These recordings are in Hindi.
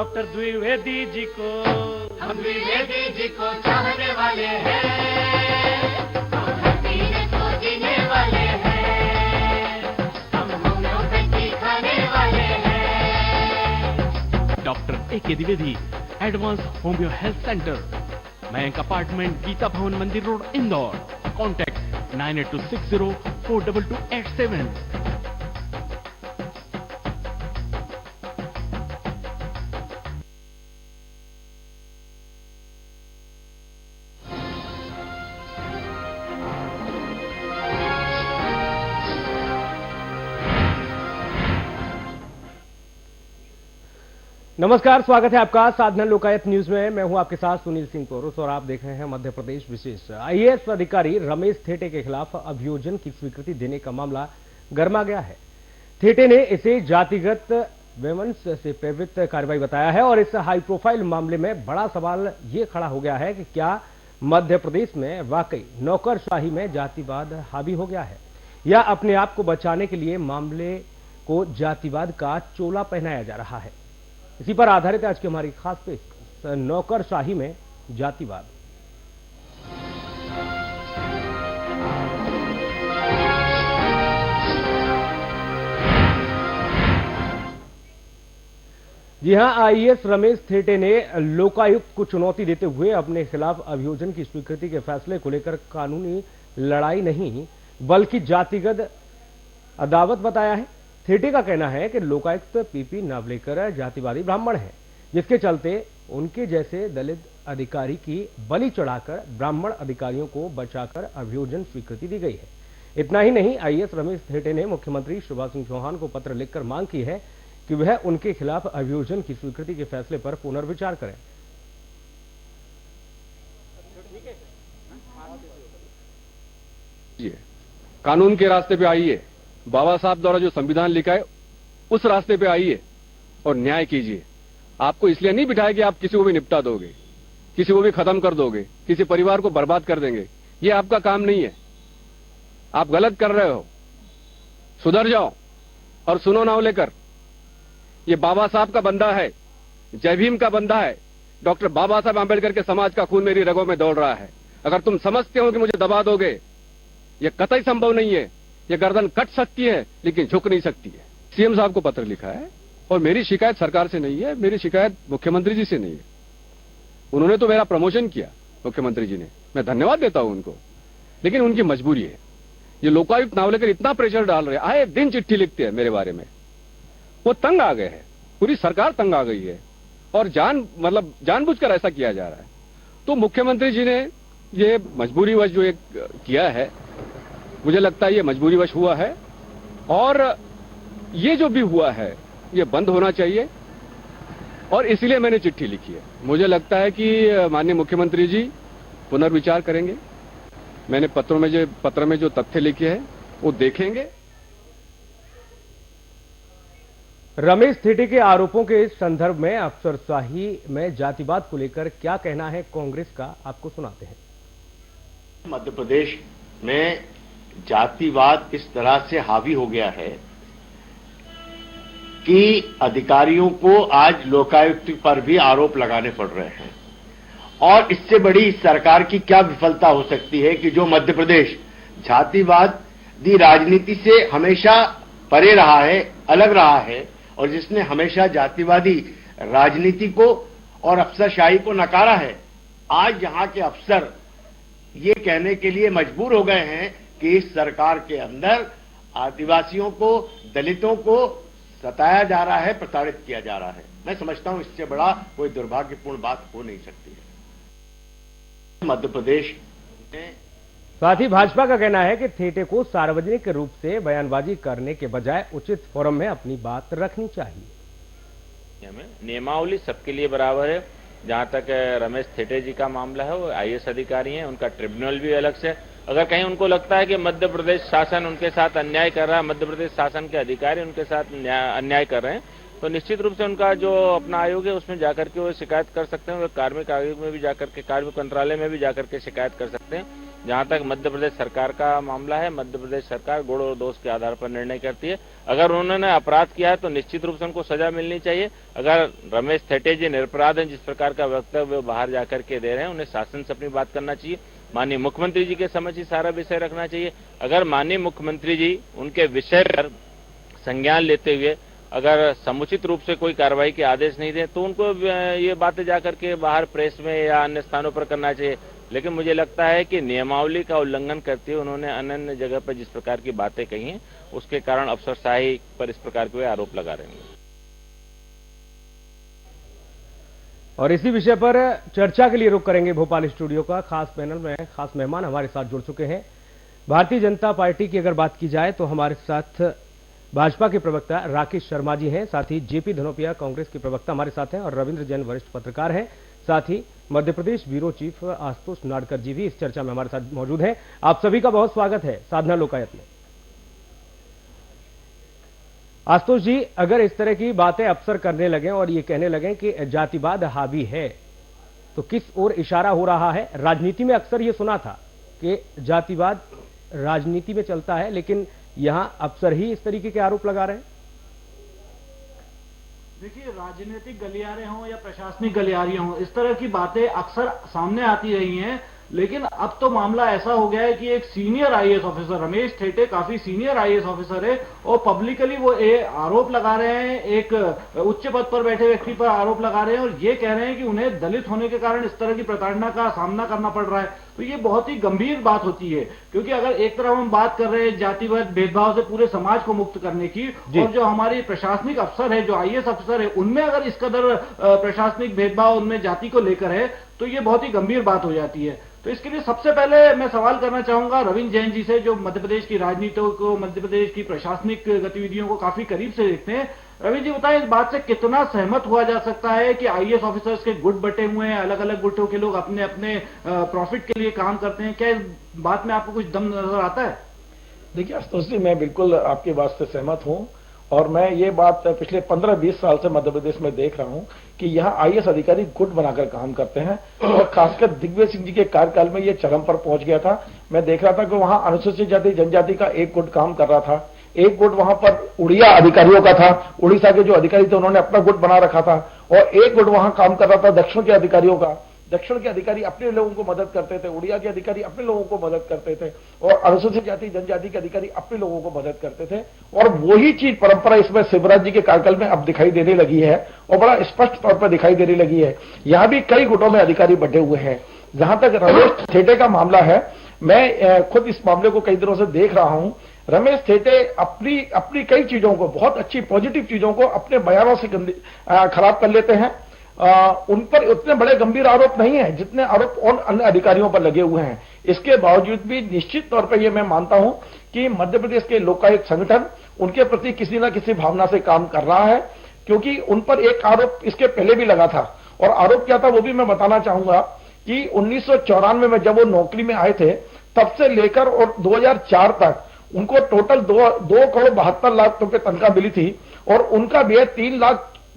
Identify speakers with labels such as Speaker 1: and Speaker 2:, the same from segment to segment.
Speaker 1: डॉक्टर द्विवेदी जी को,
Speaker 2: हम द्विवेदी जी को चाहने वाले हैं, हम धरती को जीने वाले हैं, हम होम्योपैथी खाने वाले हैं।
Speaker 1: Doctor A K. Dwivedi, advance homoeo health centre, Mayank apartment, Geeta Bhavan Mandir road, Indore. Contact 9826042287।
Speaker 3: नमस्कार, स्वागत है आपका साधना लोकायत न्यूज में। मैं हूं आपके साथ सुनील सिंह पोरुस और आप देख रहे हैं मध्य प्रदेश विशेष। आईएएस अधिकारी रमेश थेटे के खिलाफ अभियोजन की स्वीकृति देने का मामला गरमा गया है। थेटे ने इसे जातिगत विवंश से प्रेरित कार्रवाई बताया है और इस हाई प्रोफाइल मामले में बड़ा सवाल ये खड़ा हो गया है कि क्या मध्य प्रदेश में वाकई नौकरशाही में जातिवाद हावी हो गया है या अपने आप को बचाने के लिए मामले को जातिवाद का चोला पहनाया जा रहा है। इसी पर आधारित आज की हमारी खास पेशकश, नौकरशाही में जातिवाद। जी हां, आईएएस रमेश थेटे ने लोकायुक्त को चुनौती देते हुए अपने खिलाफ अभियोजन की स्वीकृति के फैसले को लेकर कानूनी लड़ाई नहीं बल्कि जातिगत अदावत बताया है। थेटे का कहना है कि लोकायुक्त पीपी नावलेकर जातिवादी ब्राह्मण हैं, जिसके चलते उनके जैसे दलित अधिकारी की बलि चढ़ाकर ब्राह्मण अधिकारियों को बचाकर अभियोजन स्वीकृति दी गई है। इतना ही नहीं, आईएएस रमेश थेटे ने मुख्यमंत्री शिवराज सिंह चौहान को पत्र लिखकर मांग की है कि वह उनके खिलाफ अभियोजन की स्वीकृति के फैसले पर पुनर्विचार करें।
Speaker 4: कानून के रास्ते पे आइए, बाबा साहब द्वारा जो संविधान लिखा है उस रास्ते पे आइए और न्याय कीजिए। आपको इसलिए नहीं बिठाया कि आप किसी को भी निपटा दोगे, किसी को भी खत्म कर दोगे, किसी परिवार को बर्बाद कर देंगे। ये आपका काम नहीं है। आप गलत कर रहे हो, सुधर जाओ। और सुनो नावलेकर, ये बाबा साहब का बंदा है, जय भीम का बंदा है। डॉक्टर बाबा साहब आंबेडकर के समाज का खून मेरी रगों में दौड़ रहा है। अगर तुम समझते हो कि मुझे दबा दोगे, ये कतई संभव नहीं है। ये गर्दन कट सकती है लेकिन झुक नहीं सकती है। सीएम साहब को पत्र लिखा है और मेरी शिकायत सरकार से नहीं है, मेरी शिकायत मुख्यमंत्री जी से नहीं है। उन्होंने तो मेरा प्रमोशन किया, मुख्यमंत्री जी ने, मैं धन्यवाद देता हूं उनको, लेकिन उनकी मजबूरी है। ये लोकायुक्त नावलेकर इतना प्रेशर डाल रहे हैं, आए दिन चिट्ठी लिखते हैं मेरे बारे में। वो तंग आ गए हैं, पूरी सरकार तंग आ गई है और जानबूझकर ऐसा किया जा रहा है। तो मुख्यमंत्री जी ने ये मजबूरीवश जो एक किया है, मुझे लगता है ये मजबूरीवश हुआ है और ये जो भी हुआ है ये बंद होना चाहिए और इसलिए मैंने चिट्ठी लिखी है। मुझे लगता है कि माननीय मुख्यमंत्री जी पुनर्विचार करेंगे। मैंने पत्र में जो तथ्य लिखे हैं वो देखेंगे।
Speaker 3: रमेश थेटे के आरोपों के संदर्भ में अफसरशाही में जातिवाद को लेकर क्या कहना है कांग्रेस का, आपको सुनाते हैं।
Speaker 5: मध्य प्रदेश में जातिवाद इस तरह से हावी हो गया है कि अधिकारियों को आज लोकायुक्त पर भी आरोप लगाने पड़ रहे हैं। और इससे बड़ी इस सरकार की क्या विफलता हो सकती है कि जो मध्य प्रदेश जातिवादी राजनीति से हमेशा परे रहा है, अलग रहा है और जिसने हमेशा जातिवादी राजनीति को और अफसरशाही को नकारा है, आज यहां के अफसर ये कहने के लिए मजबूर हो गए हैं कि इस सरकार के अंदर आदिवासियों को, दलितों को सताया जा रहा है, प्रताड़ित किया जा रहा है। मैं समझता हूं इससे बड़ा कोई दुर्भाग्यपूर्ण बात हो नहीं सकती है। मध्य प्रदेश में
Speaker 3: साथ ही भाजपा का कहना है कि थेटे को सार्वजनिक रूप से बयानबाजी करने के बजाय उचित फोरम में अपनी बात रखनी चाहिए।
Speaker 6: नियमावली सबके लिए बराबर है। जहां तक रमेश थेटे जी का मामला है, वो आईएएस अधिकारी हैं, उनका ट्रिब्यूनल भी अलग से। अगर कहीं उनको लगता है कि मध्य प्रदेश शासन उनके साथ अन्याय कर रहा है, मध्य प्रदेश शासन के अधिकारी उनके साथ अन्याय कर रहे हैं, तो निश्चित रूप से उनका जो अपना आयोग है उसमें जाकर के वो शिकायत कर सकते हैं। वो कार्मिक आयोग में भी जाकर के, कार्मिक मंत्रालय में भी जाकर के शिकायत कर सकते हैं। जहां तक मध्य प्रदेश सरकार का मामला है, मध्य प्रदेश सरकार गुण और दोष के आधार पर निर्णय करती है। अगर उन्होंने अपराध किया है तो निश्चित रूप से उनको सजा मिलनी चाहिए। अगर रमेश थेटे जी निरपराध हैं, जिस प्रकार का वक्तव्य वो बाहर जाकर के दे रहे हैं, उन्हें शासन से अपनी बात करना चाहिए। माननीय मुख्यमंत्री जी के समक्ष ही सारा विषय रखना चाहिए। अगर माननीय मुख्यमंत्री जी उनके विषय पर संज्ञान लेते हुए अगर समुचित रूप से कोई कार्रवाई के आदेश नहीं दें तो उनको ये बातें जाकर के बाहर प्रेस में या अन्य स्थानों पर करना चाहिए। लेकिन मुझे लगता है कि नियमावली का उल्लंघन करते हुए उन्होंने अन्य जगह पर जिस प्रकार की बातें कही हैं, उसके कारण अफसरशाही पर इस प्रकार के आरोप लगा रहे हैं।
Speaker 3: और इसी विषय पर चर्चा के लिए रुख करेंगे भोपाल स्टूडियो का खास पैनल में। खास मेहमान हमारे साथ जुड़ चुके हैं। भारतीय जनता पार्टी की अगर बात की जाए तो हमारे साथ भाजपा के प्रवक्ता राकेश शर्मा जी हैं, साथ ही जेपी धनोपिया कांग्रेस के प्रवक्ता हमारे साथ हैं, और रविंद्र जैन वरिष्ठ पत्रकार हैं। साथ ही मध्य प्रदेश ब्यूरो चीफ आशुतोष नाडकर जी भी इस चर्चा में हमारे साथ मौजूद हैं। आप सभी का बहुत स्वागत है साधना लोकायत में। आशुतोष जी, अगर इस तरह की बातें अफसर करने लगे और ये कहने लगे कि जातिवाद हावी है, तो किस ओर इशारा हो रहा है? राजनीति में अक्सर ये सुना था कि जातिवाद राजनीति में चलता है, लेकिन यहां अफसर ही इस तरीके के आरोप लगा रहे हैं।
Speaker 7: देखिए, राजनीतिक गलियारे हों या प्रशासनिक गलियारे हों, इस तरह की बातें अक्सर सामने आती रही हैं। लेकिन अब तो मामला ऐसा हो गया है कि एक senior IAS officer Ramesh Thete काफी सीनियर आईएएस ऑफिसर है और पब्लिकली वो आरोप लगा रहे हैं, एक उच्च पद पर बैठे व्यक्ति पर आरोप लगा रहे हैं और ये कह रहे हैं कि उन्हें दलित होने के कारण इस तरह की प्रताड़ना का सामना करना पड़ रहा है। तो ये बहुत ही गंभीर बात होती है, क्योंकि अगर एक तरफ हम बात कर रहे हैं जातिवाद भेदभाव से पूरे समाज को मुक्त करने की, और जो हमारी प्रशासनिक अफसर है, जो आईएएस अफसर है, उनमें अगर इस कदर प्रशासनिक भेदभाव उनमें जाति को लेकर है, तो ये बहुत ही गंभीर बात हो जाती है। तो इसके लिए सबसे पहले मैं सवाल करना चाहूंगा रविंद्र जैन जी से, जो मध्य प्रदेश की राजनीति को, मध्य प्रदेश की प्रशासनिक गतिविधियों को काफी करीब से देखते हैं। रविंद्र जी, बताएं, इस बात से कितना सहमत हुआ जा सकता है कि आईएएस ऑफिसर्स के गुट बटे हुए हैं, अलग अलग गुटों के लोग अपने अपने प्रॉफिट के लिए काम करते हैं? क्या इस बात में आपको कुछ दम नजर आता है?
Speaker 8: देखिए आशुतोष जी, मैं बिल्कुल आपकी बात से सहमत हूं और मैं ये बात पिछले 15-20 साल से मध्य प्रदेश में देख रहा हूं कि यहाँ आईएएस अधिकारी गुट बनाकर काम करते हैं और खासकर दिग्विजय सिंह जी के कार्यकाल में ये चरम पर पहुंच गया था। मैं देख रहा था कि वहां अनुसूचित जाति जनजाति का एक गुट काम कर रहा था, एक गुट वहां पर उड़िया अधिकारियों का था, उड़ीसा के जो अधिकारी थे उन्होंने अपना गुट बना रखा था, और एक गुट वहां काम कर रहा था दक्षिण के अधिकारियों का। दक्षिण के अधिकारी अपने लोगों को मदद करते थे, उड़िया के अधिकारी अपने लोगों को मदद करते थे, और अनुसूचित जाति जनजाति के अधिकारी अपने लोगों को मदद करते थे। और वही चीज परंपरा इसमें शिवराज जी के कार्यकाल में अब दिखाई देने लगी है और बड़ा स्पष्ट तौर पर दिखाई देने लगी है। यहां भी कई गुटों में अधिकारी बटे हुए हैं। जहां तक रमेश थेटे का मामला है, मैं खुद इस मामले को कई दिनों से देख रहा हूं। रमेश थेटे अपनी कई चीजों को, बहुत अच्छी पॉजिटिव चीजों को अपने बयानों से खराब कर लेते हैं। उन पर उतने बड़े गंभीर आरोप नहीं है जितने आरोप उन अन्य अधिकारियों पर लगे हुए हैं। इसके बावजूद भी निश्चित तौर पर यह मैं मानता हूं कि मध्य प्रदेश के लोकायुक्त संगठन उनके प्रति किसी न किसी भावना से काम कर रहा है, क्योंकि उन पर एक आरोप इसके पहले भी लगा था। और आरोप क्या था वो भी मैं बताना चाहूंगा कि 1994 में जब वो नौकरी में आए थे, तब से लेकर और 2004 तक उनको टोटल 2 करोड़ 72 लाख रुपए तनख्वाह मिली थी और उनका व्यय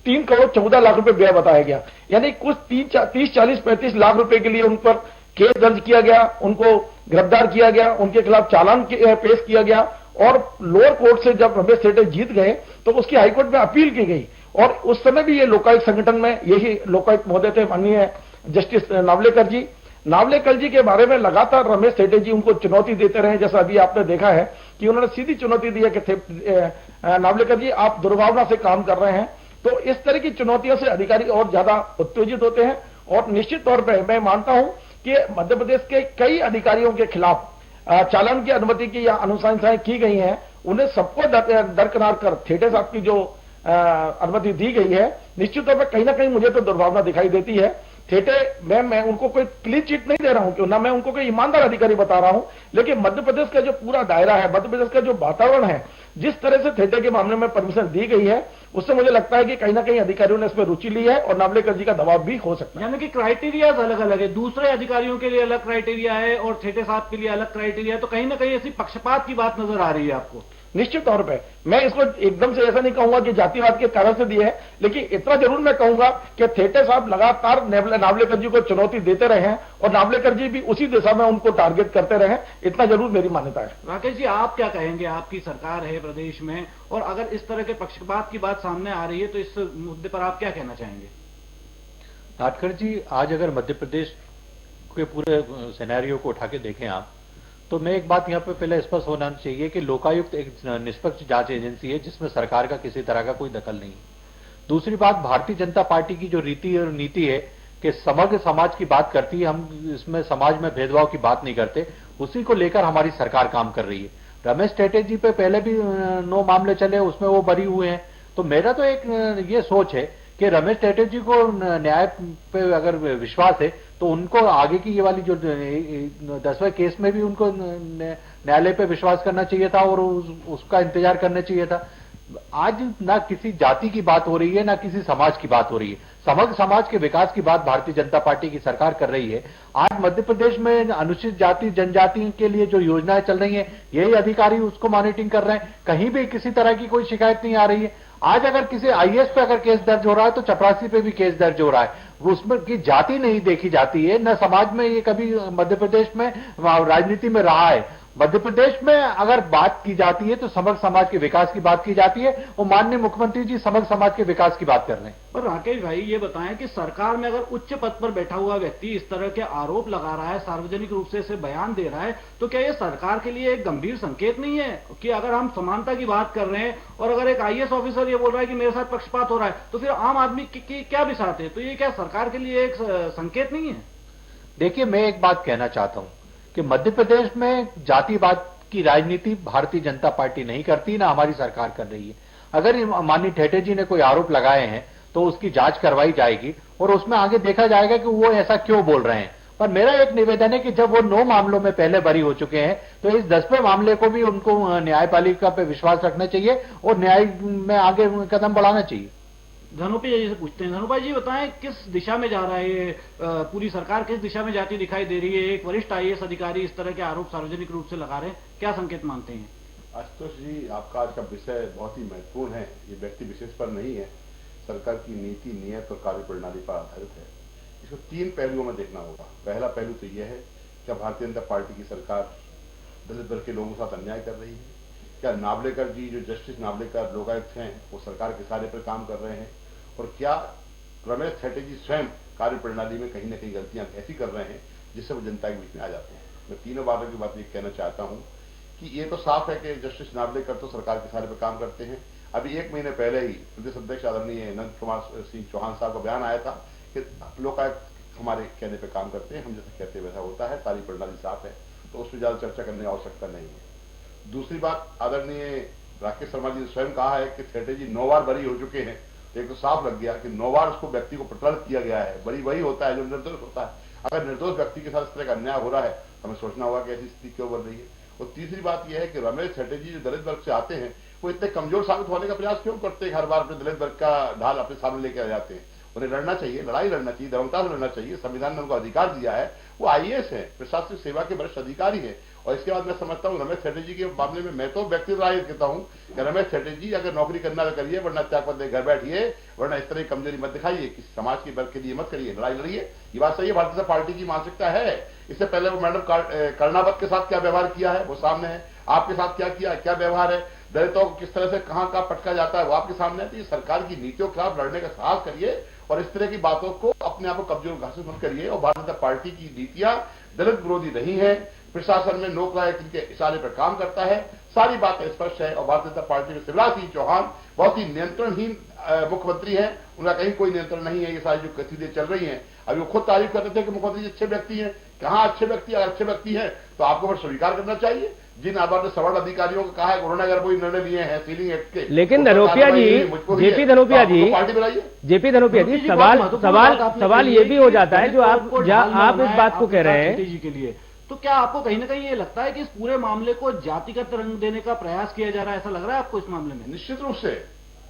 Speaker 8: 3 करोड़ 14 लाख रुपए व्यय बताया गया। यानी कुछ 30-40-35 लाख रुपए के लिए उन पर केस दर्ज किया गया, उनको गिरफ्तार किया गया, उनके खिलाफ चालान पेश किया गया। और लोअर कोर्ट से जब रमेश थेटे जीत गए तो उसकी हाईकोर्ट में अपील की गई और उस समय भी ये लोकायुक्त संगठन में यही लोकायुक्त महोदय थे माननीय जस्टिस नावलेकर जी। नावलेकर जी के बारे में लगातार रमेश थेटे जी उनको चुनौती देते रहे। जैसा अभी आपने देखा है कि उन्होंने सीधी चुनौती दी है कि नावलेकर जी आप दुर्भावना से काम कर रहे हैं। तो इस तरह की चुनौतियों से अधिकारी और ज्यादा उत्तेजित होते हैं। और निश्चित तौर पर मैं मानता हूं कि मध्य प्रदेश के कई अधिकारियों के खिलाफ चालान की अनुमति की या अनुशंसाएं की गई हैं, उन्हें सबको दरकिनार कर थेटे साहब की जो अनुमति दी गई है, निश्चित तौर पर कहीं ना कहीं मुझे तो दुर्भावना दिखाई देती है। थेटे मैं उनको कोई क्लीन चिट नहीं दे रहा हूं, क्यों ना मैं उनको कोई ईमानदार अधिकारी बता रहा हूं, लेकिन मध्य प्रदेश का जो पूरा दायरा है, मध्य प्रदेश का जो वातावरण है, जिस तरह से थेटे के मामले में परमिशन दी गई है, उससे मुझे लगता है कि कहीं ना कहीं अधिकारियों ने इसमें रुचि ली है और नावलेकर जी का दबाव भी हो सकता है।
Speaker 7: यानी कि क्राइटेरियाज अलग अलग है, दूसरे अधिकारियों के लिए अलग क्राइटेरिया है और थेटे साहब के लिए अलग क्राइटेरिया है, तो कहीं ना कहीं ऐसी पक्षपात की बात नजर आ रही है आपको?
Speaker 8: निश्चित तौर पे मैं इसको एकदम से ऐसा नहीं कहूंगा कि जातिवाद के कारण से दिए है, लेकिन इतना जरूर मैं कहूंगा कि थेटे साहब लगातार नावलेकर जी को चुनौती देते रहे हैं और नावलेकर जी भी उसी दिशा में उनको टारगेट करते रहे, इतना जरूर मेरी मान्यता है।
Speaker 7: राकेश जी, आप क्या कहेंगे? आपकी सरकार है प्रदेश में, और अगर इस तरह के पक्षपात की बात सामने आ रही है तो इस मुद्दे पर आप क्या कहना चाहेंगे?
Speaker 9: नाटकर जी, आज अगर मध्य प्रदेश के पूरे सिनेरियो को उठा के देखें आप, तो मैं एक बात यहां पे पहले स्पष्ट होना चाहिए कि लोकायुक्त एक निष्पक्ष जांच एजेंसी है जिसमें सरकार का किसी तरह का कोई दखल नहीं है। दूसरी बात, भारतीय जनता पार्टी की जो रीति और नीति है कि समग्र समाज की बात करती है, हम इसमें समाज में भेदभाव की बात नहीं करते, उसी को लेकर हमारी सरकार काम कर रही है। रमेश थेटे जी पे पहले भी 9 मामले चले, उसमें वो बरी हुए हैं। तो मेरा तो एक ये सोच है कि रमेश थेटे जी को न्याय पे अगर विश्वास है तो उनको आगे की ये वाली जो 10वें केस में भी उनको न्यायालय पे विश्वास करना चाहिए था और उसका इंतजार करना चाहिए था। आज ना किसी जाति की बात हो रही है, ना किसी समाज की बात हो रही है, समग्र समाज के विकास की बात भारतीय जनता पार्टी की सरकार कर रही है। आज मध्य प्रदेश में अनुसूचित जाति जनजाति के लिए जो योजनाएं चल रही हैं, यही अधिकारी उसको मॉनिटरिंग कर रहे हैं, कहीं भी किसी तरह की कोई शिकायत नहीं आ रही है। आज अगर किसी आईएएस पे अगर केस दर्ज हो रहा है तो चपरासी पे भी केस दर्ज हो रहा है, उसमें की जाति नहीं देखी जाती है, न समाज में ये कभी मध्य प्रदेश में राजनीति में रहा है। मध्य प्रदेश में अगर बात की जाती है तो समग्र समाज के विकास की बात की जाती है, और माननीय मुख्यमंत्री जी समग्र समाज के विकास की बात कर रहे हैं।
Speaker 7: पर राकेश भाई, ये बताएं कि सरकार में अगर उच्च पद पर बैठा हुआ व्यक्ति इस तरह के आरोप लगा रहा है, सार्वजनिक रूप से इसे बयान दे रहा है, तो क्या ये सरकार के लिए एक गंभीर संकेत नहीं है कि अगर हम समानता की बात कर रहे हैं और अगर एक आईएएस ऑफिसर ये बोल रहा है कि मेरे साथ पक्षपात हो रहा है, तो फिर आम आदमी की क्या बिसात है? तो ये क्या सरकार के लिए एक संकेत नहीं है?
Speaker 9: देखिए, मैं एक बात कहना चाहता हूं कि मध्य प्रदेश में जातिवाद की राजनीति भारतीय जनता पार्टी नहीं करती, ना हमारी सरकार कर रही है। अगर माननीय थेटे जी ने कोई आरोप लगाए हैं तो उसकी जांच करवाई जाएगी और उसमें आगे देखा जाएगा कि वो ऐसा क्यों बोल रहे हैं। पर मेरा एक निवेदन है कि जब वो 9 मामलों में पहले बरी हो चुके हैं तो इस 10वें मामले को भी उनको न्यायपालिका पे विश्वास रखना चाहिए और न्याय में आगे कदम बढ़ाना चाहिए।
Speaker 7: धनुपा जी से पूछते हैं। धनुपा जी, बताएं किस दिशा में जा रहा है ये पूरी सरकार, किस दिशा में जाती दिखाई दे रही है? एक वरिष्ठ आईएएस अधिकारी इस तरह के आरोप सार्वजनिक रूप से लगा रहे हैं, क्या संकेत मानते हैं?
Speaker 5: आशुतोष जी, आपका आज का विषय बहुत ही महत्वपूर्ण है। ये व्यक्ति विशेष पर नहीं है, सरकार की नीति, नियत और कार्य प्रणाली पर आधारित है। इसको 3 पहलुओं में देखना होगा। पहला पहलू तो यह है कि भारतीय जनता पार्टी की सरकार दलित वर्ग के लोगों के साथ अन्याय कर रही है। क्या नावलेकर जी, जो जस्टिस नावलेकर लोकायुक्त हैं, वो सरकार के सारे पर काम कर रहे हैं? और क्या रमेश थेटे जी स्वयं कार्य प्रणाली में कहीं ना कहीं गलतियां ऐसी कर रहे हैं जिससे वो जनता के बीच में आ जाते हैं? मैं तीनों बातों की बात ये कहना चाहता हूं कि ये तो साफ है कि जस्टिस नावलेकर तो सरकार के सारे पर काम करते हैं। अभी 1 महीने पहले ही प्रदेश अध्यक्ष आदरणीय नंद कुमार सिंह चौहान साहब का बयान आया था कि लोकायुक्त हमारे कहने पर काम करते हैं, हम जैसा कहते हैं वैसा होता है, सारी प्रणाली साफ है, तो उसमें ज्यादा चर्चा करने की आवश्यकता नहीं है। दूसरी बात, आदरणीय राकेश शर्मा जी ने स्वयं कहा है कि थेटे जी 9 बार बरी हो चुके हैं। एक तो साफ लग गया कि 9 बार उसको व्यक्ति को प्रताड़ित किया गया है। बरी वही होता है जो निर्दोष होता है। अगर निर्दोष व्यक्ति के साथ इस तरह का अन्याय हो रहा है, हमें सोचना होगा कि ऐसी स्थिति क्यों बन रही है। और तीसरी बात यह है कि रमेश थेटे जी जो दलित वर्ग से आते हैं, वो इतने कमजोर साबित होने का प्रयास क्यों करते हैं? हर बार अपने दलित वर्ग का ढाल अपने सामने लेके आ जाते हैं। उन्हें लड़ना चाहिए, लड़ाई लड़ना चाहिए, दमकता से लड़ना चाहिए। संविधान ने उनको अधिकार दिया है, वो आईएएस है, प्रशासनिक सेवा के वरिष्ठ अधिकारी है। और इसके बाद मैं समझता हूं रमेश थेटे जी के मामले में मैं तो व्यक्तिगत राय कहता हूं कि रमेश थेटे जी अगर नौकरी करना तो करिए, वरना त्यागपत्र दे घर बैठिए, वरना इस तरह की कमजोरी मत दिखाइए, किसी समाज के वर्ग के लिए मत करिए, लड़ाई लड़िए। ये बात सही है, भारतीय जनता पार्टी की मानसिकता है। इससे पहले वो मैडम कर्णावत के साथ क्या व्यवहार किया है वो सामने है, आपके साथ क्या किया, क्या व्यवहार है, दलितों को किस तरह से कहां पटका जाता है वो आपके सामने है। तो ये सरकार की नीतियों के खिलाफ लड़ने का साहस करिए और इस तरह की बातों को अपने आप को कमजोर घोषित मत करिए। और भारतीय जनता पार्टी की नीतियां दलित विरोधी नहीं है, प्रशासन में लोकायुक्त के इशारे पर काम करता है, सारी बातें स्पष्ट है। और भारतीय जनता पार्टी में शिवराज सिंह चौहान बहुत ही नियंत्रणहीन मुख्यमंत्री है, उनका कहीं कोई नियंत्रण नहीं है। ये सारी जो गतिविधियां चल रही हैं, अभी वो खुद तारीफ करते थे कि मुख्यमंत्री अच्छे व्यक्ति हैं। कहां अच्छे व्यक्ति? अगर अच्छे व्यक्ति हैं तो आपको बस स्वीकार करना चाहिए। जिन आबाद सवर्ण अधिकारियों को कहा है उन्होंने अगर कोई निर्णय लिए हैं सीलिंग एक्ट के,
Speaker 3: लेकिन धनोपिया जी, जेपी धनोपिया जी, जेपी धनोपिया जी, सवाल ये भी हो जाता है जो आप इस बात को कह रहे हैं
Speaker 7: जी के लिए, तो क्या आपको कहीं ना कहीं ये लगता है कि इस पूरे मामले को जातिगत रंग देने का प्रयास किया जा रहा है? ऐसा लग रहा है आपको इस मामले में?
Speaker 5: निश्चित रूप से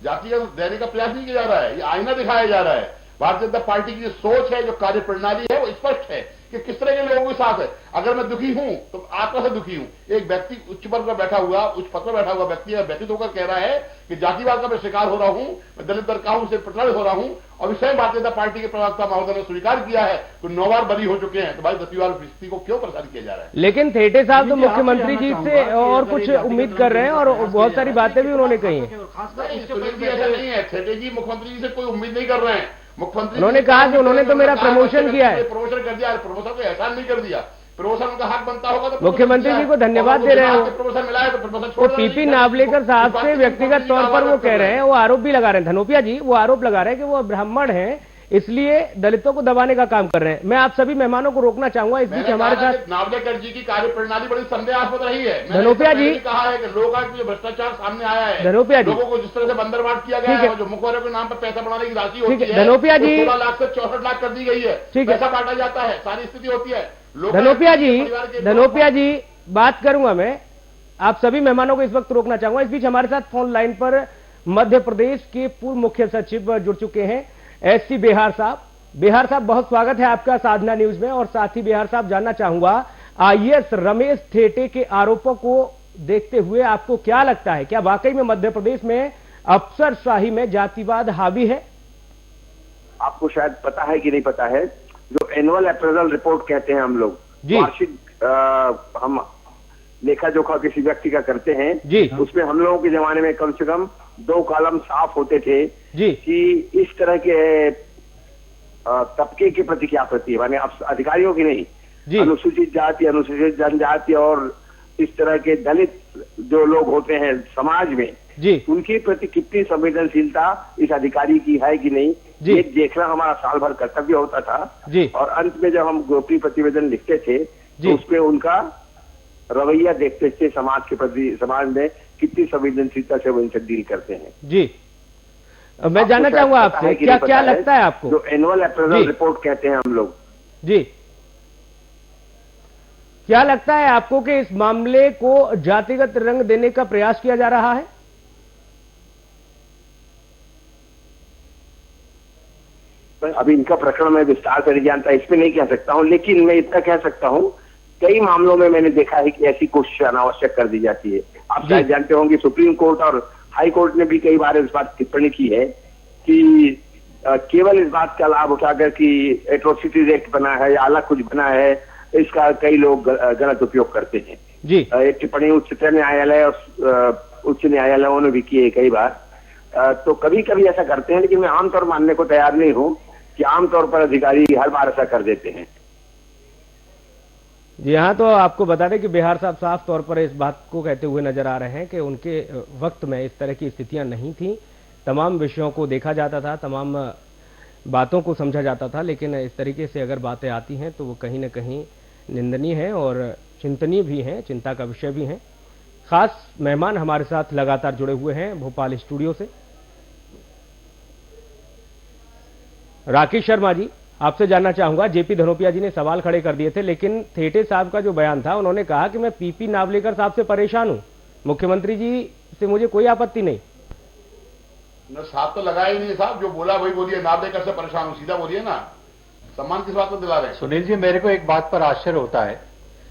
Speaker 5: जातिगत देने का प्रयास नहीं किया जा रहा है, ये आईना दिखाया जा रहा है। भारतीय जनता पार्टी की जो सोच है, जो कार्य प्रणाली है, वो स्पष्ट है
Speaker 10: कि किस तरह के लोगों के साथ है। अगर मैं दुखी हूं तो आत्मा से दुखी हूं। एक व्यक्ति उच्च पद पर बैठा हुआ, उच्च पद पर बैठा हुआ व्यक्ति व्यतीत होकर कह रहा है कि जातिवाद का मैं शिकार हो रहा हूं, मैं दलित वर्ग का हूं, उससे प्रताड़ित हो रहा हूं, और इस समय भारतीय जनता पार्टी के प्रवक्ता महोदय ने स्वीकार किया है कि 9 बार बरी हो चुके हैं, तो भाई 10वीं बार स्थिति को क्यों परेशान किया जा रहा है।
Speaker 3: लेकिन थेटे साहब तो मुख्यमंत्री जी से और कुछ उम्मीद कर रहे हैं और बहुत सारी बातें भी उन्होंने कही हैं।
Speaker 10: सुनील जी ऐसा नहीं है, थेटे जी मुख्यमंत्री जी से कोई उम्मीद नहीं कर रहे हैं। मुख्यमंत्री
Speaker 3: उन्होंने कहा कि उन्होंने तो मेरा प्रमोशन किया है,
Speaker 10: प्रमोशन कर दिया, प्रमोशन को एहसान नहीं कर दिया। प्रमोशन उनका हक बनता होगा तो
Speaker 3: मुख्यमंत्री जी को धन्यवाद दे रहे हैं।
Speaker 10: प्रमोशन मिला है तो प्रमोशन
Speaker 3: वो पीपी नावलेकर साहब से व्यक्तिगत तौर पर वो कह रहे हैं, वो आरोप भी लगा रहे हैं, धनोपिया जी वो आरोप लगा रहे हैं कि वो ब्राह्मण हैं इसलिए दलितों को दबाने का काम कर रहे हैं। मैं आप सभी मेहमानों को रोकना चाहूंगा, इस बीच हमारे साथ
Speaker 10: नावलेकर जी की कार्यप्रणाली बड़ी संदेहास्पद रही है।
Speaker 3: धनोपिया जी
Speaker 10: कहा है कि लोकायुक्त में जो भ्रष्टाचार सामने आया है,
Speaker 3: धनोपिया जी
Speaker 10: लोगों को जिस तरह से बंदरवाट किया गया है, जो मुखौरे के नाम पर पैसा बढ़ाने की राशि होती है,
Speaker 3: धनोपिया जी
Speaker 10: 16 लाख से 64 लाख कर दी गई है, पैसा बांटा जाता है, सारी स्थिति होती है। धनोपिया जी बात करूंगा मैं, आप सभी मेहमानों को इस वक्त रोकना चाहूंगा। इस बीच हमारे साथ फोन लाइन पर मध्य प्रदेश के पूर्व मुख्य सचिव जुड़ चुके हैं, एससी बेहार साहब। बिहार साहब बहुत स्वागत है आपका साधना न्यूज में। और साथ ही बिहार साहब जानना चाहूंगा, आईएएस रमेश थेटे के आरोपों को देखते हुए आपको क्या लगता है, क्या वाकई में मध्य प्रदेश में अफसरशाही में जातिवाद हावी है?
Speaker 5: आपको शायद पता है कि नहीं पता है, जो एनुअल अप्रेजल रिपोर्ट कहते हैं हम लोग, वार्षिक हम लेखा जोखा किसी व्यक्ति का करते हैं
Speaker 3: जी,
Speaker 5: उसमें हम लोगों के जमाने में कम से कम 2 कॉलम साफ होते थे
Speaker 3: जी
Speaker 5: कि इस तरह के तबके के प्रति क्या प्रति है, माने अधिकारियों की नहीं, अनुसूचित जाति, अनुसूचित जनजाति और इस तरह के दलित जो लोग होते हैं समाज में
Speaker 3: जी,
Speaker 5: उनके प्रति कितनी संवेदनशीलता इस अधिकारी की है कि नहीं, ये देखना हमारा साल भर कर्तव्य होता था जी। और अंत में जब हम गोपनीय प्रतिवेदन लिखते थे तो उसमें उनका रवैया देखते थे, समाज के प्रति, समाज में कितनी संवेदनशीलता से वो इनसे डील करते हैं
Speaker 3: जी। मैं जानना चाहूंगा आपसे, क्या क्या लगता है आपको,
Speaker 5: जो एनुअल अप्रेजल रिपोर्ट कहते हैं हम लोग
Speaker 3: जी, क्या लगता है आपको कि इस मामले को जातिगत रंग देने का प्रयास किया जा रहा है?
Speaker 5: अभी इनका प्रकरण मैं विस्तार से नहीं जानता, इसमें नहीं कह सकता हूं, लेकिन मैं इतना कह सकता हूं कई मामलों में मैंने देखा है कि ऐसी कोशिश अनावश्यक कर दी जाती है। आप शायद जानते होंगे सुप्रीम कोर्ट और हाई कोर्ट ने भी कई बार इस बात टिप्पणी की है कि केवल इस बात का लाभ उठाकर कि एट्रोसिटीज एक्ट बना है या अलग कुछ बना है, इसका कई लोग गलत उपयोग करते हैं
Speaker 3: जी।
Speaker 5: एक टिप्पणी उच्चतम न्यायालय और उच्च न्यायालयों ने भी की है कई बार, तो कभी कभी ऐसा करते हैं, लेकिन मैं आमतौर मानने को तैयार नहीं हूं कि आमतौर पर अधिकारी हर बार ऐसा कर देते हैं।
Speaker 3: जी हाँ, तो आपको बता दें कि बिहार साहब साफ तौर पर इस बात को कहते हुए नजर आ रहे हैं कि उनके वक्त में इस तरह की स्थितियां नहीं थी, तमाम विषयों को देखा जाता था, तमाम बातों को समझा जाता था, लेकिन इस तरीके से अगर बातें आती हैं तो वो कहीं ना कहीं निंदनीय है और चिंतनीय भी है, चिंता का विषय भी है। खास मेहमान हमारे साथ लगातार जुड़े हुए हैं भोपाल स्टूडियो से। राकेश शर्मा जी, आपसे जानना चाहूंगा, जेपी धनोपिया जी ने सवाल खड़े कर दिए थे, लेकिन थेटे साहब का जो बयान था, उन्होंने कहा कि मैं पीपी नावलेकर साहब से परेशान हूं, मुख्यमंत्री जी से मुझे कोई आपत्ति नहीं।
Speaker 10: साहब तो लगाया ही नहीं साहब, जो बोला वही बोलिए, नावलेकर से परेशान हूं, सीधा बोलिए ना, सम्मान किस बात को दिला रहे हैं?
Speaker 9: सुनील जी, मेरे को एक बात पर आश्चर्य होता है,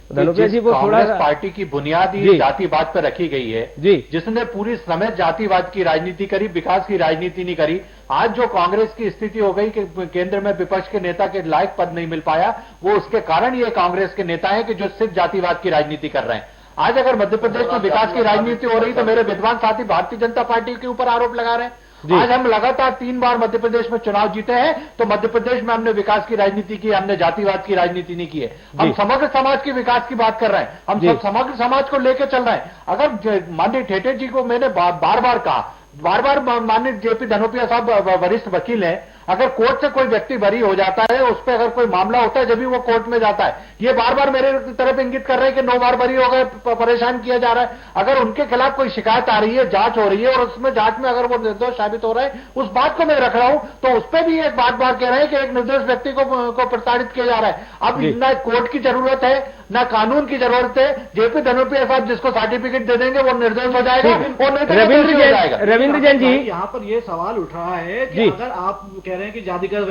Speaker 3: धनोपिया जी, वो
Speaker 9: कांग्रेस पार्टी की बुनियादी जातिवाद पर रखी गई है जी, जिसने पूरी समय जातिवाद की राजनीति करी, विकास की राजनीति नहीं करी। आज जो कांग्रेस की स्थिति हो गई कि केंद्र में विपक्ष के नेता के लायक पद नहीं मिल पाया, वो उसके कारण ये कांग्रेस के नेता है कि जो सिर्फ जातिवाद की राजनीति कर रहे हैं। आज अगर मध्य प्रदेश में विकास की राजनीति हो रही तो मेरे विद्वान साथी भारतीय जनता पार्टी के ऊपर आरोप लगा रहे हैं। आज हम लगातार 3 बार मध्य प्रदेश में चुनाव जीते हैं, तो मध्य प्रदेश में हमने विकास की राजनीति की, हमने जातिवाद की राजनीति नहीं की है। हम समग्र समाज के विकास की बात कर रहे हैं, हम सब समग्र समाज को लेकर चल रहे हैं। अगर माननीय ठेटे जी को मैंने बार बार कहा, बार बार माननीय जेपी धनोपिया साहब वरिष्ठ वकील हैं, अगर कोर्ट से कोई व्यक्ति बरी हो जाता है, उस पर अगर कोई मामला होता है, जब भी वो कोर्ट में जाता है, ये बार बार मेरे तरफ इंगित कर रहे हैं कि 9 बार बरी हो गए, परेशान किया जा रहा है। अगर उनके खिलाफ कोई शिकायत आ रही है, जांच हो रही है और उसमें जांच में अगर वो निर्दोष साबित हो रहे हैं, उस बात को मैं रख रहा हूं, तो उस पर भी एक बार कह रहे हैं कि एक निर्दोष व्यक्ति को प्रताड़ित किया जा रहा है। अब न कोर्ट की जरूरत है, न कानून की जरूरत है। जेपी धनोपिया साहब जिसको सर्टिफिकेट दे देंगे वो निर्दोष हो जाएगा और नहीं तो हो जाएगा।
Speaker 3: रविंद्र जैन जी,
Speaker 7: यहाँ पर ये सवाल उठ रहा है कि अगर आप कह रहे हैं कि जातिगत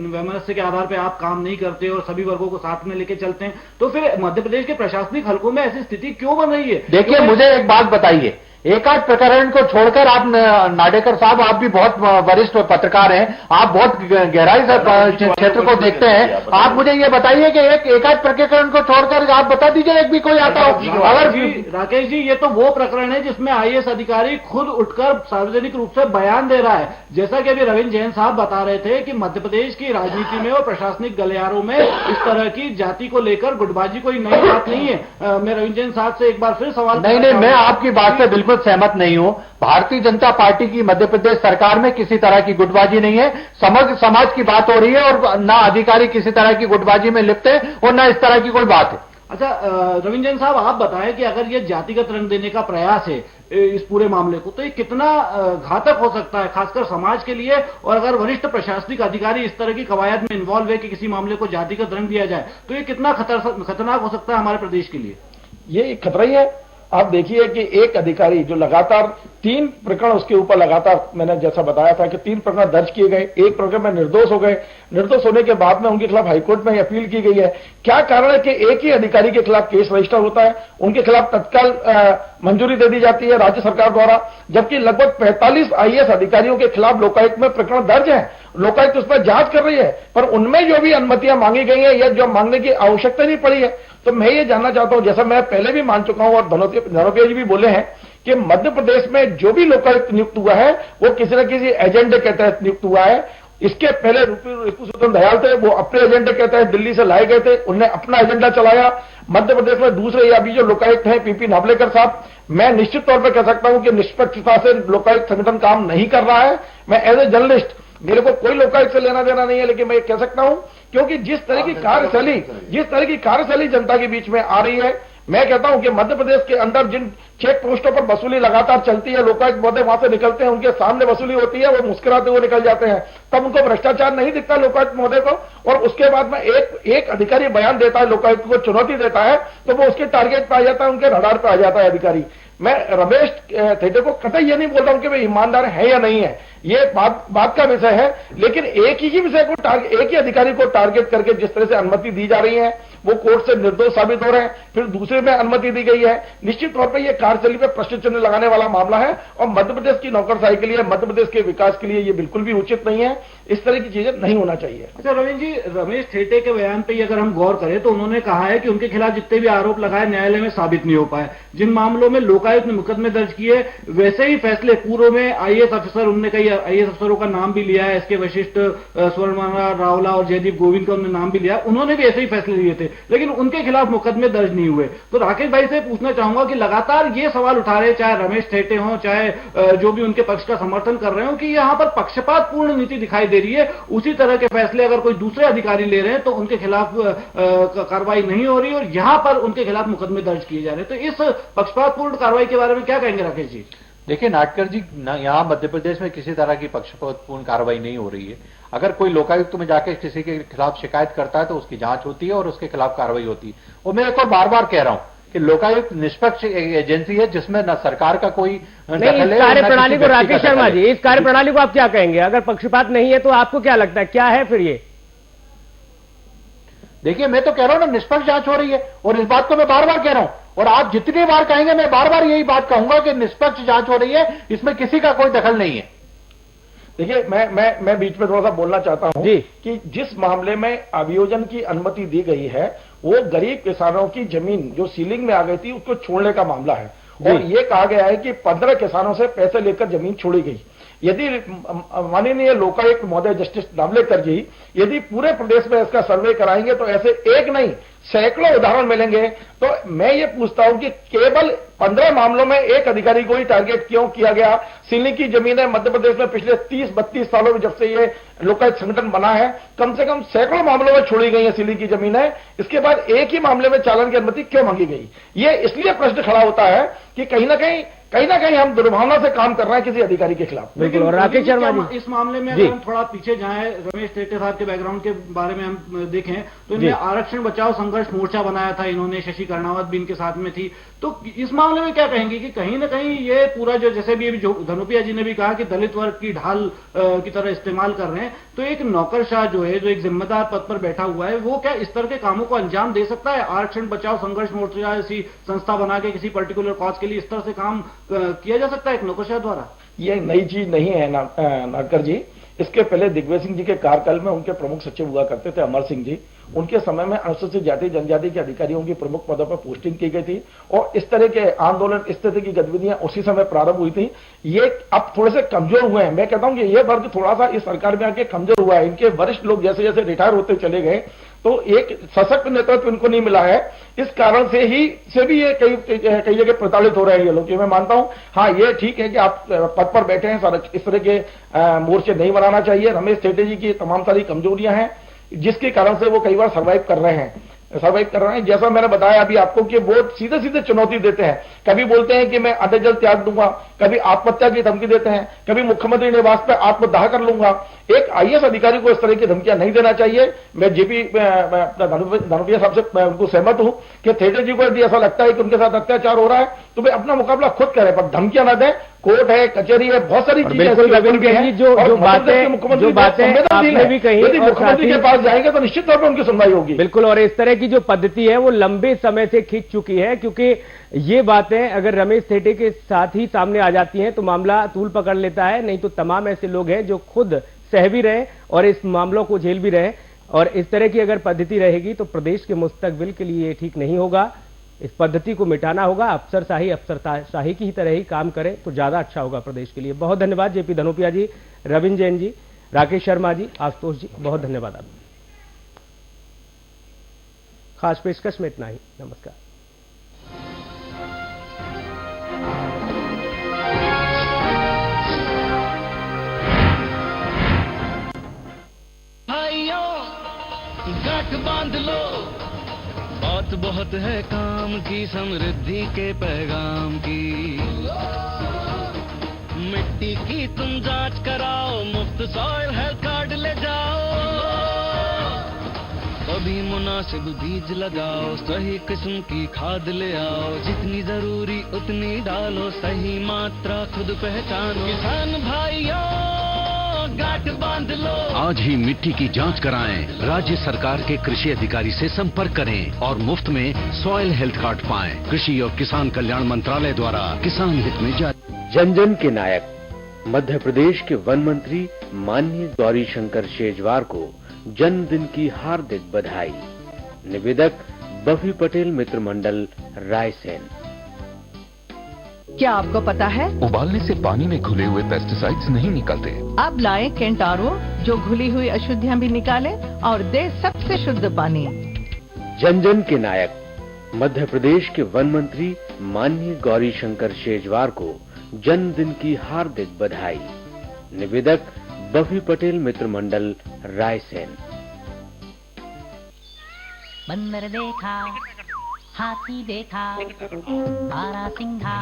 Speaker 7: वैमनस्य के आधार पर आप काम नहीं करते और सभी वर्गों को साथ में लेके चलते हैं, तो फिर मध्य प्रदेश के प्रशासनिक हलकों में ऐसी स्थिति क्यों बन रही है?
Speaker 9: देखिए, मुझे एक बात बताइए, एकाध प्रकरण को छोड़कर आप नाडेकर साहब, आप भी बहुत वरिष्ठ पत्रकार हैं, आप बहुत गहराई से क्षेत्र को देखते हैं, आप मुझे ये बताइए कि एक एकाध प्रकरण को छोड़कर आप बता दीजिए एक भी कोई आता हो। अगर
Speaker 7: राकेश जी, ये तो वो प्रकरण है जिसमें आईएएस अधिकारी खुद उठकर सार्वजनिक रूप से बयान दे रहा है। जैसा कि अभी रविंद्र जैन साहब बता रहे थे कि मध्य प्रदेश की राजनीति में और प्रशासनिक गलियारों में इस तरह की जाति को लेकर गुटबाजी कोई नई बात नहीं है। मैं रविंद्र जैन साहब से एक बार फिर सवाल
Speaker 9: नहीं, मैं आपकी बात से बिल्कुल सहमत नहीं हूं। भारतीय जनता पार्टी की मध्य प्रदेश सरकार में किसी तरह की गुटबाजी नहीं है। समग्र समाज की बात हो रही है और ना अधिकारी किसी तरह की गुटबाजी में लिप्त है और ना इस तरह की कोई बात है।
Speaker 7: अच्छा रविंद्र जैन साहब, आप बताएं कि अगर ये जातिगत रंग देने का प्रयास है इस पूरे मामले को, तो ये कितना घातक हो सकता है खासकर समाज के लिए, और अगर वरिष्ठ प्रशासनिक अधिकारी इस तरह की कवायद में इन्वॉल्व है कि किसी मामले को जातिगत रंग दिया जाए, तो ये कितना खतरनाक हो सकता है हमारे प्रदेश के लिए?
Speaker 8: ये खतरा ही है। आप देखिए कि एक अधिकारी जो लगातार 3 प्रकरण उसके ऊपर लगातार, मैंने जैसा बताया था कि 3 प्रकरण दर्ज किए गए, एक प्रकरण में निर्दोष हो गए, निर्दोष होने के बाद में उनके खिलाफ हाईकोर्ट में अपील की गई है। क्या कारण है कि एक ही अधिकारी के खिलाफ केस रजिस्टर होता है, उनके खिलाफ तत्काल मंजूरी दे दी जाती है राज्य सरकार द्वारा, जबकि लगभग 45 आईएएस अधिकारियों के खिलाफ लोकायुक्त में प्रकरण दर्ज है। लोकायुक्त उस पर जांच कर रही है, पर उनमें जो भी अनुमतियां मांगी गई है या जो मांगने की आवश्यकता नहीं पड़ी है। तो मैं ये जानना चाहता हूं, जैसा मैं पहले भी मान चुका हूं और धनोपिया जी भी बोले हैं कि मध्य प्रदेश में जो भी लोकायुक्त नियुक्त हुआ है वो किसी न किसी एजेंडे के तहत नियुक्त हुआ है। इसके पहले रिपुसूदन दयाल थे, वो अपने एजेंडे के तहत दिल्ली से लाए गए थे, उन्होंने अपना एजेंडा चलाया। मध्य प्रदेश में दूसरे अभी जो लोकायुक्त हैं पीपी नावलेकर साहब, मैं निश्चित तौर पर कह सकता हूं कि निष्पक्षता से लोकायुक्त संगठन काम नहीं कर रहा है। मैं एज ए जर्नलिस्ट, मेरे को कोई लोकायुक्त से लेना देना नहीं है, लेकिन मैं कह सकता हूं क्योंकि जिस तरह की कार्यशैली जनता के बीच में आ रही है, मैं कहता हूं कि मध्य प्रदेश के अंदर जिन चेक पोस्टों पर वसूली लगातार चलती है, लोकायुक्त महोदय वहां से निकलते हैं, उनके सामने वसूली होती है, वो मुस्कुराते हुए निकल जाते हैं, तब उनको भ्रष्टाचार नहीं दिखता लोकायुक्त महोदय को। और उसके बाद में एक अधिकारी बयान देता है, लोकायुक्त को चुनौती देता है, तो वो उसके टारगेट पे आ जाता है, उनके रडार पे आ जाता है अधिकारी। मैं रमेश थेटे को कतई ये नहीं बोल रहा हूं कि वे ईमानदार है या नहीं है, ये बात का विषय है, लेकिन एक ही विषय को एक ही अधिकारी को टारगेट करके जिस तरह से अनुमति दी जा रही है, वो कोर्ट से निर्दोष साबित हो रहे हैं, फिर दूसरे में अनुमति दी गई है। निश्चित तौर पर यह कार्यशैली पे प्रश्न चिन्ह लगाने वाला मामला है और मध्य प्रदेश की नौकरशाही के लिए, मध्य प्रदेश के विकास के लिए ये बिल्कुल भी उचित नहीं है। इस तरह की चीजें नहीं होना चाहिए।
Speaker 7: अच्छा रविंद्र जी, रमेश थेटे के बयान पे अगर हम गौर करें तो उन्होंने कहा है कि उनके खिलाफ जितने भी आरोप लगाए न्यायालय में साबित नहीं हो पाए। जिन मामलों में लोकायुक्त ने मुकदमे दर्ज किए, वैसे ही फैसले पूर्व में आईएएस अफसर, उन्होंने कई आईएएस अफसरों का नाम भी लिया है, एसके वशिष्ठ, स्वर्णमाला रावला और जयदीप गोविंद का उन्होंने नाम भी लिया, उन्होंने भी ऐसे ही फैसले लिए थे, लेकिन उनके खिलाफ मुकदमे दर्ज नहीं हुए। तो राकेश भाई से पूछना चाहूंगा कि लगातार ये सवाल उठा रहे, चाहे रमेश थेटे हों, चाहे जो भी उनके पक्ष का समर्थन कर रहे हो, कि यहां पर पक्षपातपूर्ण नीति दिखाई दे रही है। उसी तरह के फैसले अगर कोई दूसरे अधिकारी ले रहे हैं तो उनके खिलाफ कार्रवाई नहीं हो रही और यहां पर उनके खिलाफ मुकदमे दर्ज किए जा रहे हैं। तो इस पक्षपातपूर्ण कार्रवाई के बारे में क्या कहेंगे राकेश जी?
Speaker 9: देखिए नाटकर जी, यहाँ मध्य प्रदेश में किसी तरह की पक्षपातपूर्ण कार्रवाई नहीं हो रही है। अगर कोई लोकायुक्त में जाकर किसी के खिलाफ शिकायत करता है तो उसकी जांच होती है और उसके खिलाफ कार्रवाई होती है। और मैं एक और बार बार कह रहा हूं कि लोकायुक्त निष्पक्ष एजेंसी है जिसमें न सरकार का कोई
Speaker 3: कार्यप्रणाली को, राकेश शर्मा जी, इस कार्यप्रणाली को आप क्या कहेंगे? अगर पक्षपात नहीं है तो आपको क्या लगता है क्या है फिर ये?
Speaker 9: देखिए मैं तो कह रहा हूं ना, निष्पक्ष जांच हो रही है और इस बात को मैं बार बार कह रहा हूं और आप जितनी बार कहेंगे मैं बार बार यही बात कहूंगा कि निष्पक्ष जांच हो रही है, इसमें किसी का कोई दखल नहीं है।
Speaker 8: देखिए मैं बीच में थोड़ा सा बोलना चाहता हूं कि जिस मामले में अभियोजन की अनुमति दी गई है वो गरीब किसानों की जमीन जो सीलिंग में आ गई थी उसको छोड़ने का मामला है और ये कहा गया है कि 15 किसानों से पैसे लेकर जमीन छोड़ी गई। यदि माननीय लोकायुक्त महोदय जस्टिस नावलेकर जी यदि पूरे प्रदेश में इसका सर्वे कराएंगे तो ऐसे एक नहीं सैकड़ों उदाहरण मिलेंगे। तो मैं ये पूछता हूं कि केवल 15 मामलों में एक अधिकारी को ही टारगेट क्यों किया गया? सीलिंग की जमीनें मध्य प्रदेश में पिछले 30-32 सालों में जब से ये लोकायुक्त संगठन बना है कम से कम सैकड़ों मामलों में छोड़ी गई है सीलिंग की जमीनें। इसके बाद एक ही मामले में चालान की अनुमति क्यों मांगी गई? ये इसलिए प्रश्न खड़ा होता है कि कहीं ना कहीं कहीं ना कहीं हम दुर्भावना से काम कर रहे हैं किसी अधिकारी के खिलाफ।
Speaker 3: बिल्कुल। और राकेश शर्मा जी,
Speaker 7: इस मामले में अगर हम थोड़ा पीछे जाएं, रमेश थेटे साहब के बैकग्राउंड के बारे में हम देखें तो इन्हें आरक्षण बचाओ संघर्ष मोर्चा बनाया था इन्होंने, शशि कर्णावत भी इनके साथ में थी। तो इस मामले में क्या कहेंगे कि कहीं ना कहीं ये पूरा जो, जैसे भी जो धनोपिया जी ने भी कहा कि दलित वर्ग की ढाल की तरह इस्तेमाल कर रहे हैं, तो एक नौकरशाह जो है, जो एक जिम्मेदार पद पर बैठा हुआ है, वो क्या इस तरह के कामों को अंजाम दे सकता है? आरक्षण बचाओ संघर्ष मोर्चा ऐसी संस्था बना के किसी पर्टिकुलर कॉज के लिए इस तरह से काम किया जा सकता है एक नौकरशाह द्वारा?
Speaker 8: ये नई चीज नहीं है नाडकर जी। इसके पहले दिग्विजय सिंह जी के कार्यकाल में उनके प्रमुख सचिव हुआ करते थे अमर सिंह जी, उनके समय में अनुसूचित जाति जनजाति के अधिकारियों की प्रमुख पदों पर पोस्टिंग की गई थी और इस तरह के आंदोलन, इस तरह की गतिविधियां उसी समय प्रारंभ हुई थी। ये अब थोड़े से कमजोर हुए हैं। मैं कहता हूं कि ये वर्ग थोड़ा सा इस सरकार में आके कमजोर हुआ है। इनके वरिष्ठ लोग जैसे जैसे रिटायर होते चले गए तो एक सशक्त नेतृत्व इनको नहीं मिला है। इस कारण से भी ये कई जगह प्रताड़ित हो रहे हैं ये लोग। मैं मानता हूं, हाँ ये ठीक है कि आप पद पर बैठे हैं, इस तरह के मोर्चे नहीं बनाना चाहिए। रमेश थेटे जी की तमाम सारी कमजोरियां हैं जिसके कारण से वो कई बार सर्वाइव कर रहे हैं। जैसा मैंने बताया अभी आपको कि वो सीधे सीधे चुनौती देते हैं। कभी बोलते हैं कि मैं अटल त्याग दूंगा, कभी आत्महत्या की धमकी देते हैं, कभी मुख्यमंत्री निवास पर आत्मदाह कर लूंगा। एक आईएएस अधिकारी को इस तरह की धमकियां नहीं देना चाहिए। मैं जेपी धनोपिया साहब से उनको सहमत हूं कि थेटे जी को यदि ऐसा लगता है कि उनके साथ अत्याचार हो रहा है तो वे अपना मुकाबला खुद करें, पर धमकियां न दें। कोर्ट है, कचहरी है, बहुत सारी चीजें मुख्यमंत्री के पास जाएंगे तो निश्चित तौर पर उनकी सुनवाई होगी।
Speaker 3: बिल्कुल। और इस तरह की जो पद्धति है वो लंबे समय से खिंच चुकी है, क्योंकि ये बातें अगर रमेश थेटे के साथ ही सामने आ जाती हैं तो मामला तूल पकड़ लेता है। नहीं तो तमाम ऐसे लोग हैं जो खुद सह भी रहे और इस मामलों को झेल भी रहे। और इस तरह की अगर पद्धति रहेगी तो प्रदेश के मुस्तकबिल के लिए ठीक नहीं होगा। इस पद्धति को मिटाना होगा। अफसरशाही की तरह ही काम करें तो ज्यादा अच्छा होगा प्रदेश के लिए। बहुत धन्यवाद जेपी धनोपिया जी, रविंद्र जैन जी, राकेश शर्मा जी, आशुतोष जी, बहुत धन्यवाद आपको। खास पेशकश में इतना ही। नमस्कार।
Speaker 11: गांठ बांध लो, बात बहुत है काम की, समृद्धि के पैगाम की। मिट्टी की तुम जांच कराओ, मुफ्त सॉइल हेल्थ कार्ड ले जाओ। कभी मुनासिब बीज लगाओ, सही किस्म की खाद ले आओ। जितनी जरूरी उतनी डालो, सही मात्रा खुद पहचानो। किसान भाइयों गांठ बांध लो,
Speaker 12: आज ही मिट्टी की जांच कराएं। राज्य सरकार के कृषि अधिकारी से संपर्क करें और मुफ्त में सॉइल हेल्थ कार्ड पाएं। कृषि और किसान कल्याण मंत्रालय द्वारा किसान हित में जारी।
Speaker 13: जन जन के नायक मध्य प्रदेश के वन मंत्री माननीय गौरी शंकर शेजवार को जन्मदिन की हार्दिक बधाई। निवेदक बफी पटेल मित्र मंडल रायसेन।
Speaker 14: क्या आपको पता है
Speaker 15: उबालने से पानी में घुले हुए पेस्टिसाइड्स नहीं निकलते।
Speaker 14: अब लाएं केंट आरओ जो घुली हुई अशुद्धियां भी निकाले और दे सबसे शुद्ध पानी।
Speaker 13: जन जन के नायक मध्य प्रदेश के वन मंत्री माननीय गौरी शंकर शेजवार को जन्मदिन की हार्दिक बधाई। निवेदक बफी पटेल मित्र मंडल रायसेन।
Speaker 16: बंदर देखा, हाथी देखा, बारहसिंघा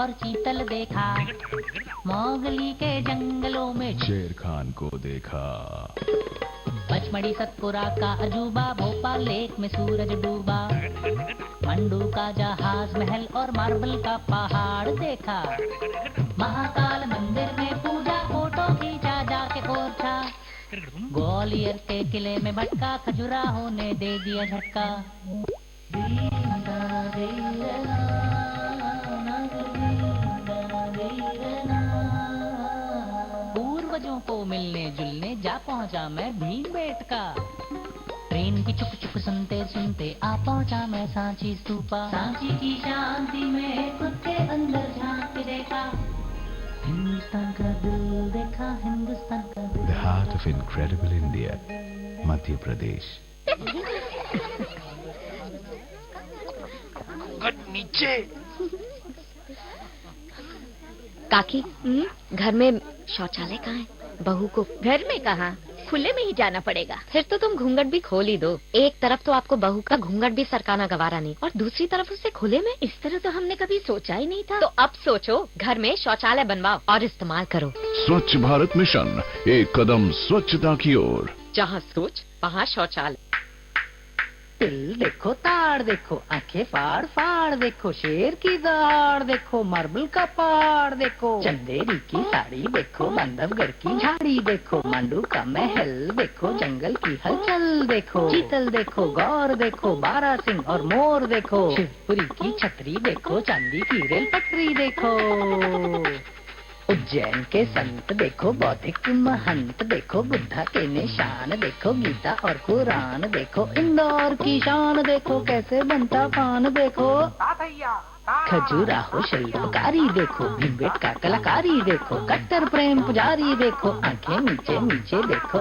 Speaker 16: और चीतल देखा, मोगली के जंगलों में
Speaker 15: शेर खान को देखा।
Speaker 16: पचमढ़ी सतपुरा का अजूबा, भोपाल लेक में सूरज डूबा, मंडू का जहाज महल और मार्बल का पहाड़ देखा। महाकाल मंदिर में पूजा, फोटो खींचा जाके ओरछा, ग्वालियर के किले में भटका, खजुराहो ने दे दिया झटका। पूर्वजों को मिलने जुलने जा पहुंचा मैं भीमबेटका। ट्रेन की चुक चुक सुनते सुनते आ पहुंचा मैं सांची स्तूपा। सांची की शांति में खुद के अंदर झांक के देखा, हिंदुस्तान का दिल देखा, हिंदुस्तान का दिल।
Speaker 15: The heart of incredible India, Madhya Pradesh.
Speaker 17: नीचे काकी, घर में शौचालय कहाँ है? बहू को घर में कहाँ? खुले में ही जाना पड़ेगा। फिर तो तुम घूंघट भी खोल ही दो। एक तरफ तो आपको बहू का घूंघट भी सरकाना गवारा नहीं, और दूसरी तरफ उसे खुले में। इस तरह तो हमने कभी सोचा ही नहीं था। तो अब सोचो, घर में शौचालय बनवाओ और इस्तेमाल करो।
Speaker 15: स्वच्छ भारत मिशन, एक कदम स्वच्छता की ओर।
Speaker 17: जहाँ सोच वहाँ शौचालय।
Speaker 16: तिल देखो, ताड़ देखो, आंखें फाड़ फाड़ देखो, शेर की दाढ़ देखो, मार्बल का पहाड़ देखो, चंदेरी की साड़ी देखो, बांधवगढ़ की झाड़ी देखो, मांडू का महल देखो, जंगल की हलचल देखो, चीतल देखो, गौर देखो, बारासिंह और मोर देखो, शिवपुरी की छतरी देखो, चांदी की रेल पटरी देखो, उज्जैन के संत देखो, बौद्धिक महंत देखो, बुद्धा के निशान देखो, गीता और कुरान देखो, इंदौर की शान देखो, कैसे बनता पान देखो, खजुराहो शिल्पकारी देखो, भीमबेटका कलाकारी देखो, कट्टर प्रेम पुजारी देखो, आंखें नीचे नीचे देखो।